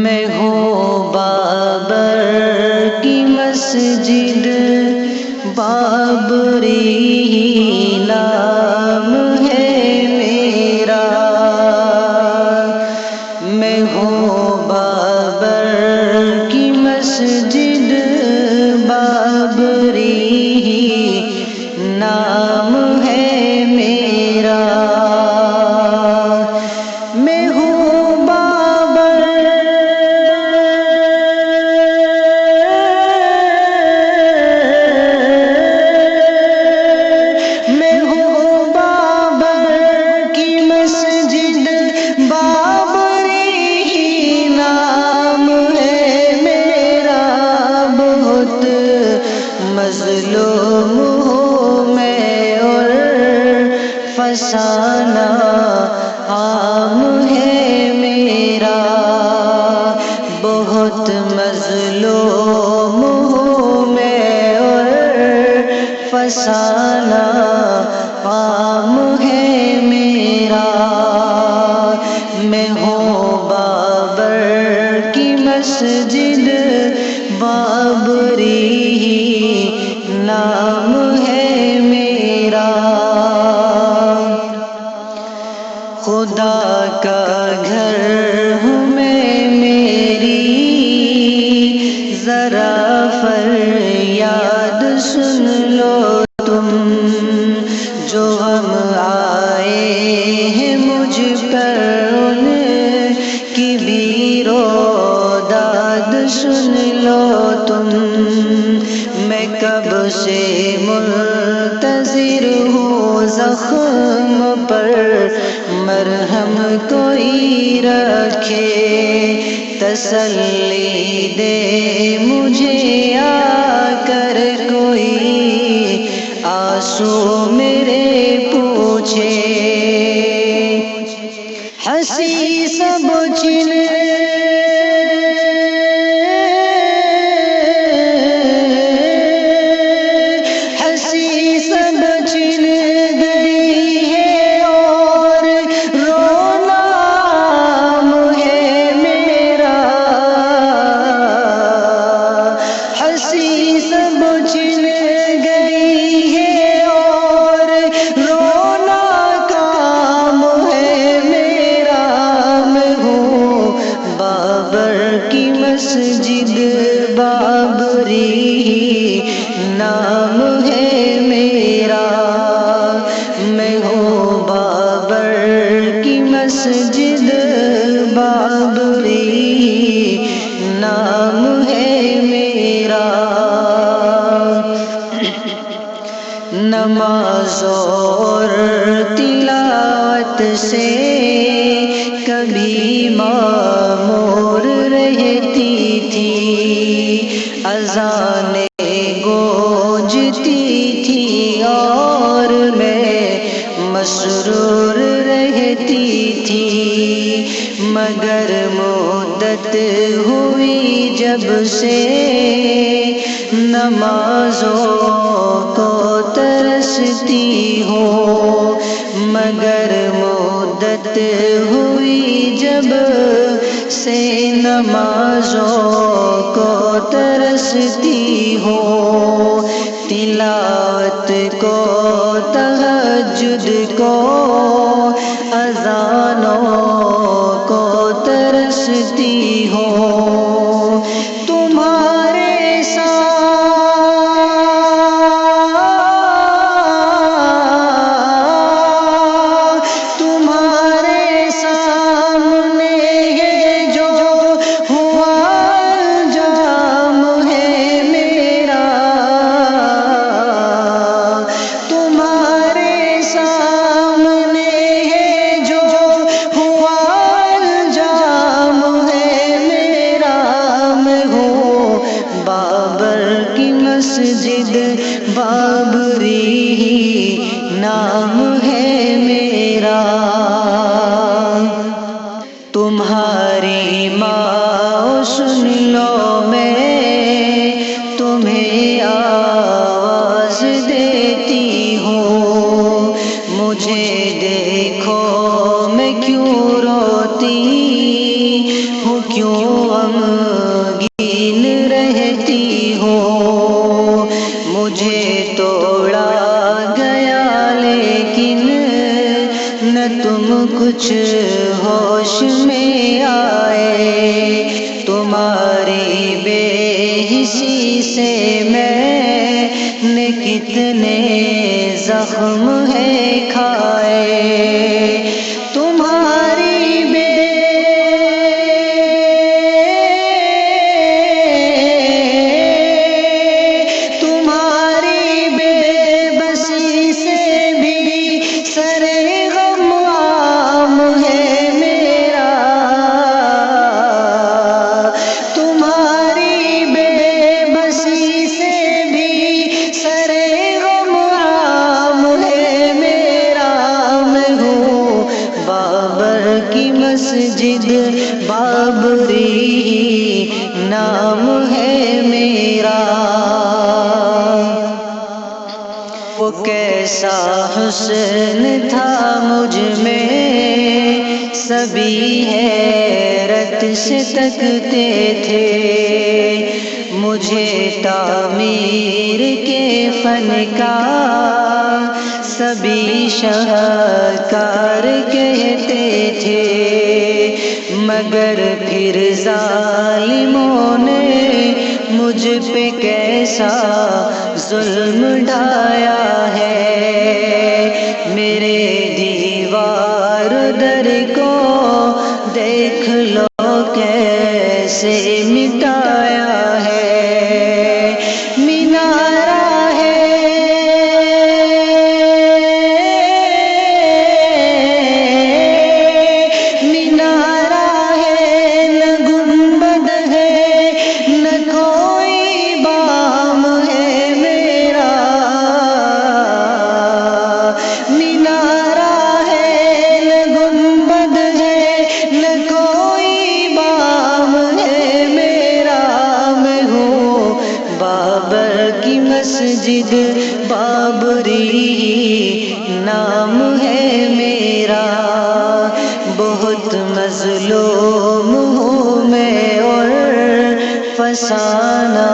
میں ہوں بابر کی مسجد، بابری نام ہے میرا۔ میں ہوں بابر کی مسجد، بابری نام ہے میرا۔ میں ہوں بابر، میں ہوں بابر کی مسجد، بابری نام ہے میرا۔ بہت مظلوم ہوں میں اور فسانہ عام ہے میرا۔ بہت مظلوم ہوں میں اور فسانہ عام ہے میرا۔ میں ہوں بابر کی مسجد، بابری نام ہے میرا۔ خدا کا گھر ہوں میں، میری ذرا فریاد سن لو تم۔ جو غم آئے ہیں مجھ پر، ان کی بھی رو داد سن لو تم۔ میں کب سے منتظر ہوں، زخم پر مرہم کوئی رکھے، تسلی دے مجھے آ کر کوئی، آنسو میرے پوچھے۔ ہنسی سب چھن مسجد، بابری نام ہے میرا۔ میں ہوں بابر کی مسجد، بابری نام ہے میرا۔ نماز اور تلاوت سے کبھی معمور رہتی تھی، اذانیں گونجتی تھی اور میں مسرور رہتی تھی۔ مگر مدت ہوئی جب سے نمازوں کو ترستی ہوں، مگر مدت ہوئی جب سے نمازوں کو ترستی ہوں۔ تلاوت کو، تہجد کو، اذانوں کو ترستی ہوں۔ تمہارے ساتھ مسجد، بابری نام ہے میرا۔ تمہاری ماں سن لو، میں تمہیں آواز دیتی ہوں۔ مجھے دیکھو میں کیوں روتی ہوں، کیوں غمگین رہتی ہو؟ مجھے توڑا گیا لیکن نہ تم کچھ ہوش میں آئے، تمہاری بے حسی سے میں نے کتنے زخم ہے کھائے، تمہاری بے بسی سے بھی سر غم عام ہے میرا، تمہاری بے بسی سے بھی سر غم عام ہے میرا، میں ہوں بابر کی مسجد، بابری نام ہے میرا، وہ کیسا حسن تھا مجھ میں سبھی حیرت سے تکتے تھے، مجھے تعمیر کے فن کا سبھی شاہکار کہتے تھے، مگر پھر ظالموں نے مجھ پہ کیسا ظلم ڈھایا ہے، میرے دیوار در کو دیکھ لو کیسے مٹایا ہے، مینارہ ہے مینارہ ہے نہ گنبد ہے نہ کوئی بام ہے میرا، مینارہ ہے نہ گنبد ہے نہ کوئی بام ہے میرا، میں ہوں بابر کی مسجد، بابری نام ہے میرا، بہت مظلوم ہوں میں اور فسانہ